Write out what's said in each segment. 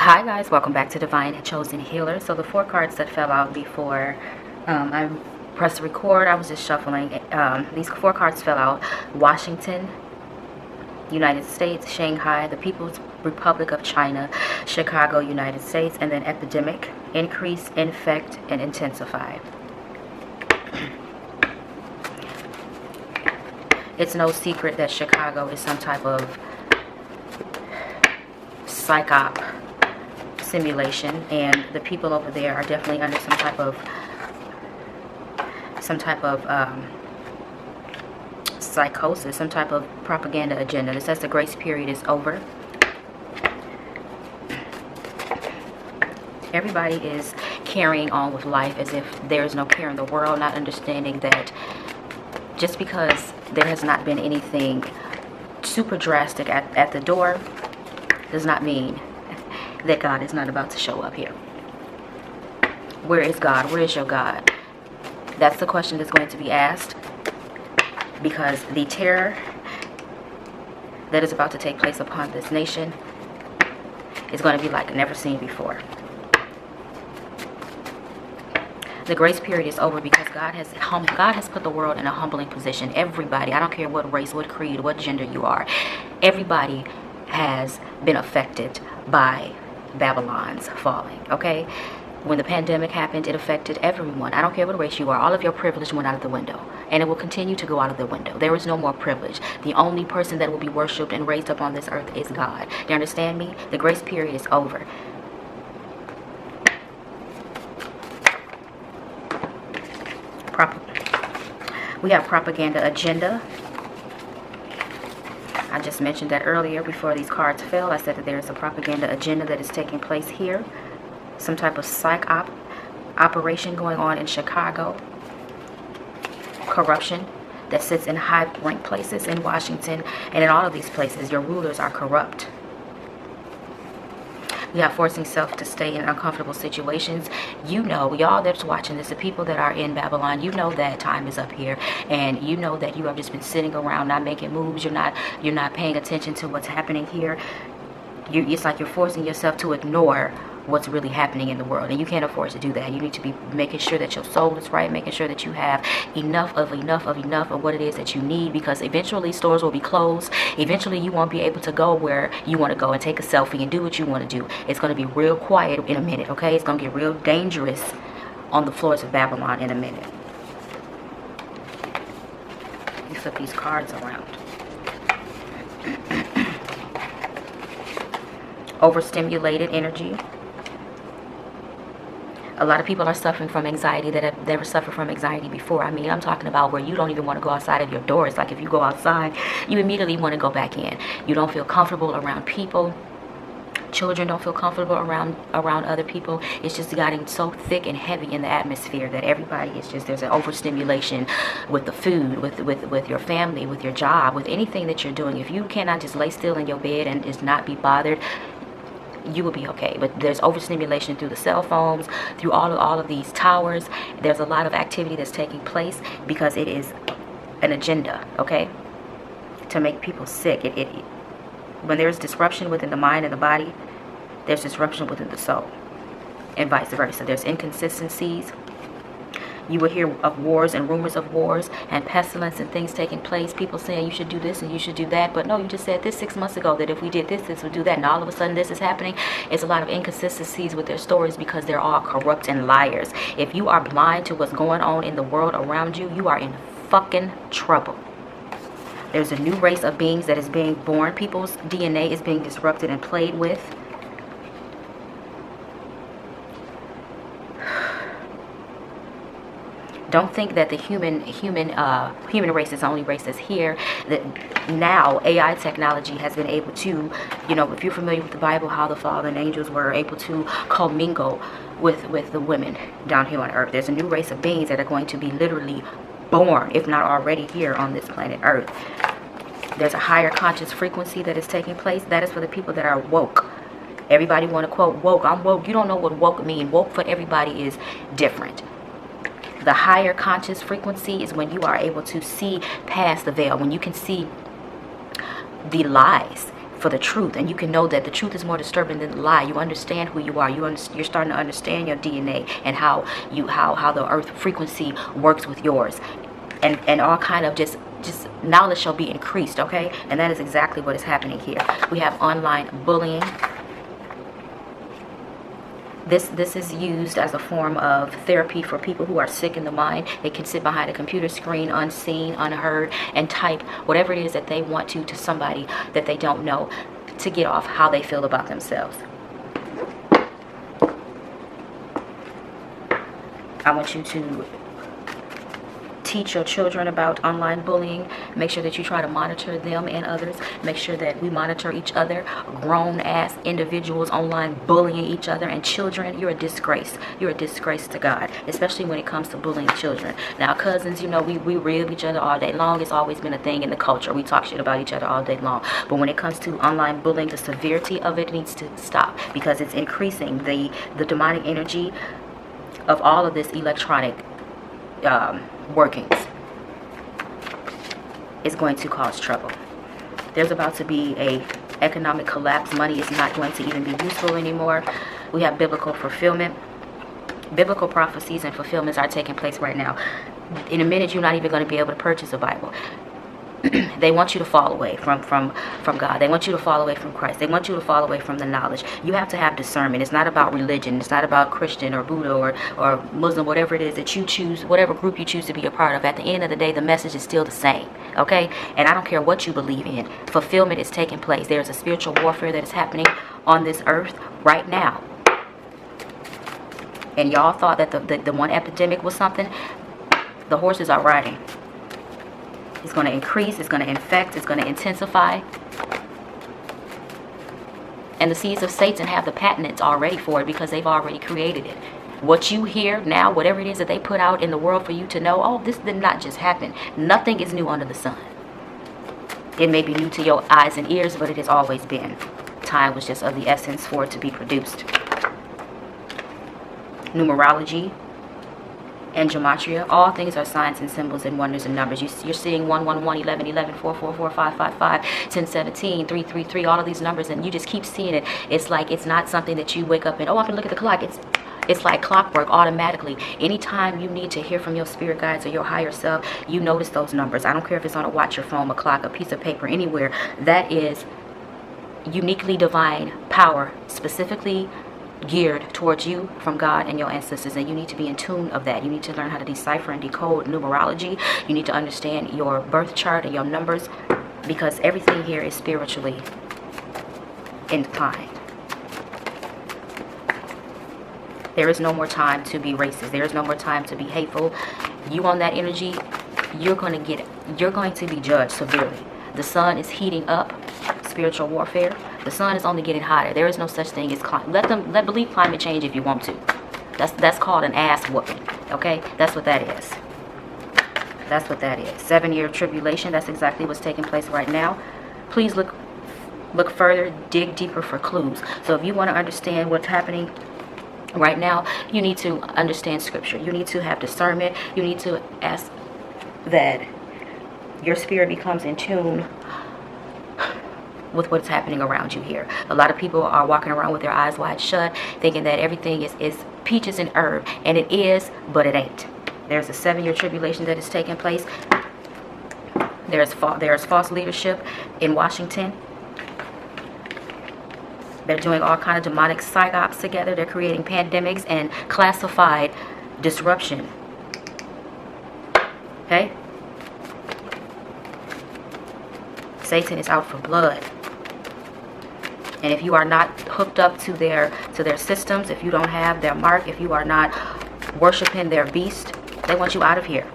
Hi guys, welcome back to Divine Chosen Healer. So the 4 cards that fell out before I pressed record, I was just shuffling. These 4 cards fell out: Washington, United States; Shanghai, the People's Republic of China; Chicago, United States; and then epidemic: increase, infect, and intensify. It's no secret that Chicago is some type of psyop simulation, and the people over there are definitely under some type of psychosis, some type of propaganda agenda. It says the grace period is over. Everybody is carrying on with life as if there is no care in the world, not understanding that just because there has not been anything super drastic at the door does not mean that God is not about to show up here. Where is God? Where is your God? That's the question that's going to be asked, because the terror that is about to take place upon this nation is going to be like never seen before. The grace period is over because God has put the world in a humbling position. Everybody, I don't care what race, what creed, what gender you are, everybody has been affected by Babylon's falling. Okay, when the pandemic happened, it affected everyone. I don't care what race you are. All of your privilege went out of the window, and it will continue to go out of the window. There is no more privilege. The only person that will be worshipped and raised up on this earth is God. Do you understand me? The grace period is over. We have propaganda agenda. I just mentioned that earlier before these cards fell. I said that there is a propaganda agenda that is taking place here. Some type of psych operation going on in Chicago. Corruption that sits in high ranked places in Washington, and in all of these places your rulers are corrupt. We have forcing self to stay in uncomfortable situations. You know, y'all that's watching this, the people that are in Babylon, you know that time is up here, and you know that you have just been sitting around not making moves. You're not paying attention to what's happening here. It's like you're forcing yourself to ignore what's really happening in the world, and you can't afford to do that. You need to be making sure that your soul is right, making sure that you have enough of what it is that you need, because eventually stores will be closed. Eventually you won't be able to go where you want to go and take a selfie and do what you want to do. It's going to be real quiet in a minute, okay? It's going to get real dangerous on the floors of Babylon in a minute. You flip these cards around. Overstimulated energy. A lot of people are suffering from anxiety that have never suffered from anxiety before. I mean, I'm talking about where you don't even want to go outside of your door. It's like if you go outside, you immediately want to go back in. You don't feel comfortable around people. Children don't feel comfortable around other people. It's just gotten so thick and heavy in the atmosphere that everybody is just, there's an overstimulation with the food, with your family, with your job, with anything that you're doing. If you cannot just lay still in your bed and just not be bothered, you will be okay. But there's overstimulation through the cell phones, through all of these towers. There's a lot of activity that's taking place because it is an agenda, okay, to make people sick. When there's disruption within the mind and the body, there's disruption within the soul, and vice versa. There's inconsistencies. You will hear of wars and rumors of wars and pestilence and things taking place. People saying you should do this and you should do that. But no, you just said this 6 months ago, that if we did this, this would do that. And all of a sudden this is happening. It's a lot of inconsistencies with their stories because they're all corrupt and liars. If you are blind to what's going on in the world around you, you are in fucking trouble. There's a new race of beings that is being born. People's DNA is being disrupted and played with. Don't think that the human race is the only race that's here. That now AI technology has been able to, you know, if you're familiar with the Bible, how the fallen angels were able to commingle with the women down here on earth. There's a new race of beings that are going to be literally born, if not already here on this planet earth. There's a higher conscious frequency that is taking place. That is for the people that are woke. Everybody want to quote woke. I'm woke. You don't know what woke means. Woke for everybody is different. The higher conscious frequency is when you are able to see past the veil, when you can see the lies for the truth, and you can know that the truth is more disturbing than the lie. You understand who you are. You're starting to understand your DNA and how the earth frequency works with yours, and all kind of just knowledge shall be increased. Okay, and that is exactly what is happening here. We have online bullying. This is used as a form of therapy for people who are sick in the mind. They can sit behind a computer screen unseen, unheard, and type whatever it is that they want to somebody that they don't know, to get off how they feel about themselves. I want you to teach your children about online bullying. Make sure that you try to monitor them and others. Make sure that we monitor each other. Grown-ass individuals online bullying each other. And children, you're a disgrace. You're a disgrace to God, especially when it comes to bullying children. Now, cousins, you know, we rib each other all day long. It's always been a thing in the culture. We talk shit about each other all day long. But when it comes to online bullying, the severity of it needs to stop, because it's increasing the demonic energy of all of this electronic workings is going to cause trouble. There's about to be a economic collapse. Money is not going to even be useful anymore. We have biblical fulfillment. Biblical prophecies and fulfillments are taking place right now. In a minute, you're not even going to be able to purchase a Bible. They want you to fall away from God. They want you to fall away from Christ. They want you to fall away from the knowledge. You have to have discernment. It's not about religion. It's not about Christian or Buddha or Muslim, whatever it is that you choose, whatever group you choose to be a part of. At the end of the day, the message is still the same. Okay? And I don't care what you believe in. Fulfillment is taking place. There's a spiritual warfare that is happening on this earth right now. And y'all thought that the one epidemic was something. The horses are riding. It's going to increase, it's going to infect, it's going to intensify. And the seeds of Satan have the patents already for it, because they've already created it. What you hear now, whatever it is that they put out in the world for you to know, oh, this did not just happen. Nothing is new under the sun. It may be new to your eyes and ears, but it has always been. Time was just of the essence for it to be produced. Numerology and gematria, all things are signs and symbols and wonders and numbers. You're seeing 1, 1, 1, 11, 11, 4, 4, 4, 5, 5, 5, 10, 17, 3, 3, 3, all of these numbers, and you just keep seeing it. It's like it's not something that you wake up and, oh, I can look at the clock. It's like clockwork automatically. Anytime you need to hear from your spirit guides or your higher self, you notice those numbers. I don't care if it's on a watch, your phone, a clock, a piece of paper, anywhere. That is uniquely divine power, specifically geared towards you from God and your ancestors, and you need to be in tune of that. You need to learn how to decipher and decode numerology. You need to understand your birth chart and your numbers, because everything here is spiritually inclined. There is no more time to be racist. There is no more time to be hateful. You on that energy, you're going to be judged severely. The sun is heating up. Spiritual warfare. The sun is only getting hotter. There is no such thing as climate. Let believe climate change if you want to. That's called an ass whooping. Okay, that's what that is. That's what that is. 7-year tribulation. That's exactly what's taking place right now. Please look further, dig deeper for clues. So if you want to understand what's happening right now, you need to understand scripture. You need to have discernment. You need to ask that your spirit becomes in tune with what's happening around you here. A lot of people are walking around with their eyes wide shut, thinking that everything is peaches and herb, and it is, but it ain't. There's a 7-year tribulation that is taking place. There's false leadership in Washington. They're doing all kind of demonic psyops together. They're creating pandemics and classified disruption. Okay? Satan is out for blood. And if you are not hooked up to their systems, if you don't have their mark, if you are not worshiping their beast, they want you out of here.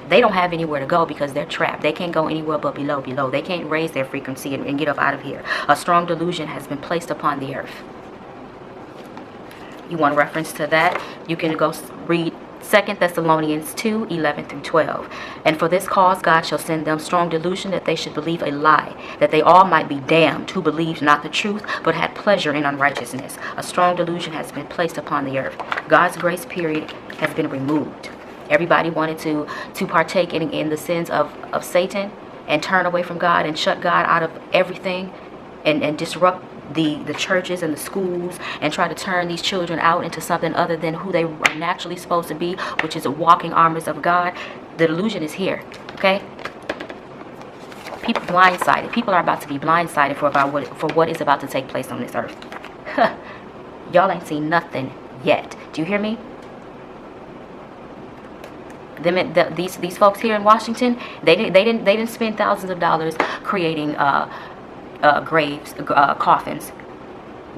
They don't have anywhere to go because they're trapped. They can't go anywhere but below. They can't raise their frequency and get up out of here. A strong delusion has been placed upon the earth. You want reference to that? You can go read 2 Thessalonians 2, 11 through 12. And for this cause God shall send them strong delusion, that they should believe a lie, that they all might be damned who believed not the truth, but had pleasure in unrighteousness. A strong delusion has been placed upon the earth. God's grace period has been removed. Everybody wanted to partake in the sins of Satan and turn away from God and shut God out of everything. and disrupt the churches and the schools and try to turn these children out into something other than who they are naturally supposed to be, which is a walking armors of God. The delusion is here, okay? People blindsided. People are about to be blindsided for what is about to take place on this earth. Y'all ain't seen nothing yet. Do you hear me? These folks here in Washington, they didn't spend thousands of dollars creating graves, coffins.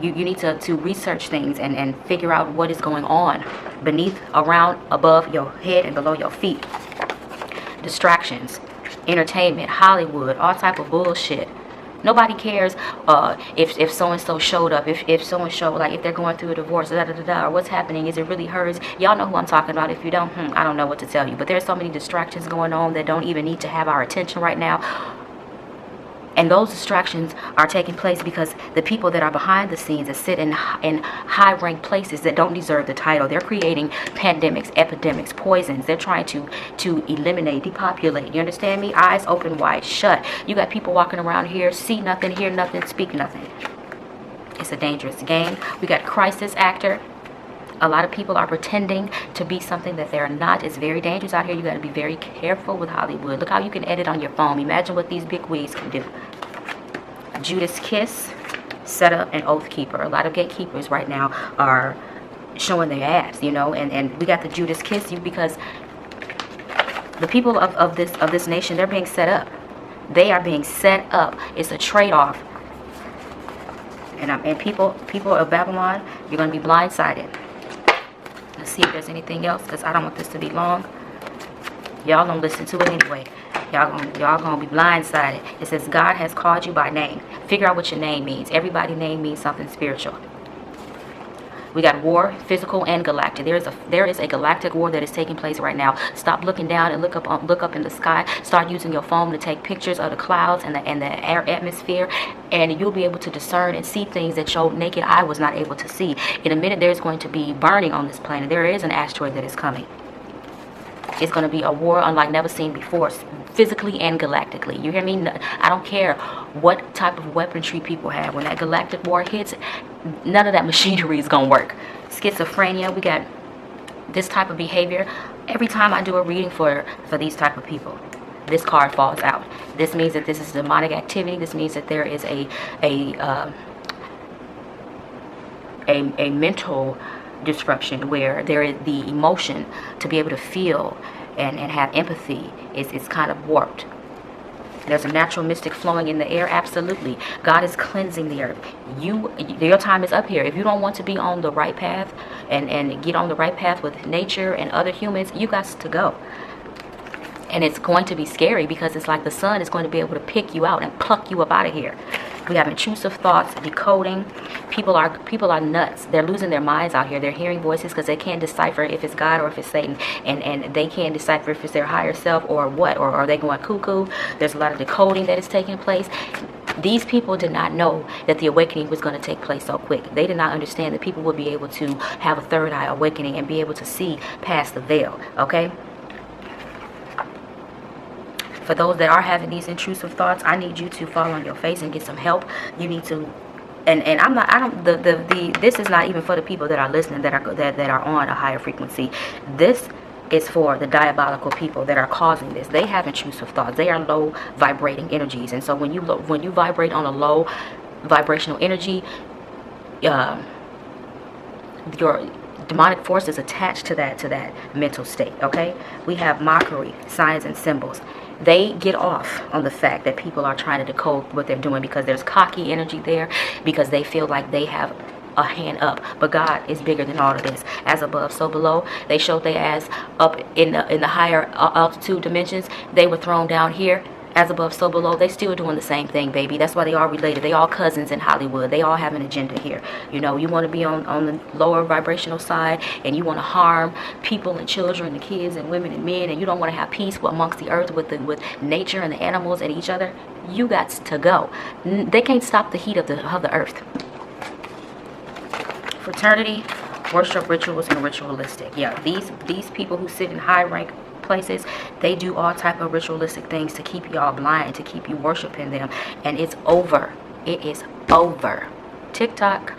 You need to research things and figure out what is going on beneath, around, above your head, and below your feet. Distractions, entertainment, Hollywood, all type of bullshit. Nobody cares if so-and-so showed up, if so-and-so, like if they're going through a divorce, or what's happening, is it really hers? Y'all know who I'm talking about. If you don't, I don't know what to tell you. But there's so many distractions going on that don't even need to have our attention right now. And those distractions are taking place because the people that are behind the scenes that sit in high-ranked places that don't deserve the title, they're creating pandemics, epidemics, poisons. They're trying to eliminate, depopulate. You understand me? Eyes open wide shut. You got people walking around here, see nothing, hear nothing, speak nothing. It's a dangerous game. We got crisis actor. A lot of people are pretending to be something that they're not. It's very dangerous out here. You got to be very careful with Hollywood. Look how you can edit on your phone. Imagine what these big wigs can do. Judas Kiss, Setup, and Oath Keeper. A lot of gatekeepers right now are showing their ass, you know. And we got the Judas Kiss you because the people of this nation, they're being set up. They are being set up. It's a trade-off. And people of Babylon, you're going to be blindsided. Let's see if there's anything else, because I don't want this to be long. Y'all gonna listen to it anyway. Y'all gonna be blindsided. It says God has called you by name. Figure out what your name means. Everybody's name means something spiritual. We got war, physical and galactic. There is a galactic war that is taking place right now. Stop looking down and look up in the sky. Start using your phone to take pictures of the clouds and the air atmosphere, and you'll be able to discern and see things that your naked eye was not able to see. In a minute, there's going to be burning on this planet. There is an asteroid that is coming. It's going to be a war unlike never seen before, physically and galactically. You hear me? I don't care what type of weaponry people have. When that galactic war hits, none of that machinery is going to work. Schizophrenia, we got this type of behavior. Every time I do a reading for these type of people, this card falls out. This means that this is demonic activity. This means that there is a mental disruption where there is the emotion to be able to feel and have empathy is kind of warped. There's a natural mystic flowing in the air. Absolutely. God is cleansing the earth. Your time is up here. If you don't want to be on the right path and get on the right path with nature and other humans, you got to go. And it's going to be scary because it's like the sun is going to be able to pick you out and pluck you up out of here. We have intrusive thoughts, decoding. People are nuts. They're losing their minds out here. They're hearing voices because they can't decipher if it's God or if it's Satan. And they can't decipher if it's their higher self or what. Or are they going cuckoo? There's a lot of decoding that is taking place. These people did not know that the awakening was going to take place so quick. They did not understand that people would be able to have a third eye awakening and be able to see past the veil. Okay? For those that are having these intrusive thoughts, I need you to fall on your face and get some help. You need to, this is not even for the people that are listening that are on a higher frequency. This is for the diabolical people that are causing this. They have intrusive thoughts. They are low vibrating energies, and so when you vibrate on a low vibrational energy, your demonic force is attached to that mental state. Okay, we have mockery, signs and symbols. They get off on the fact that people are trying to decode what they're doing because there's cocky energy there, because they feel like they have a hand up. But God is bigger than all of this. As above, so below. They showed their ass up in the higher altitude dimensions. They were thrown down here. As above, so below. They still doing the same thing, baby. That's why they all related. They all cousins in Hollywood. They all have an agenda here. You know, you want to be on the lower vibrational side, and you want to harm people and children and kids and women and men, and you don't want to have peace amongst the earth with nature and the animals and each other. You got to go. They can't stop the heat of the earth. Fraternity, worship rituals, and ritualistic. Yeah, these people who sit in high rank places, they do all type of ritualistic things to keep y'all blind, to keep you worshiping them, and it's over. It is over. TikTok,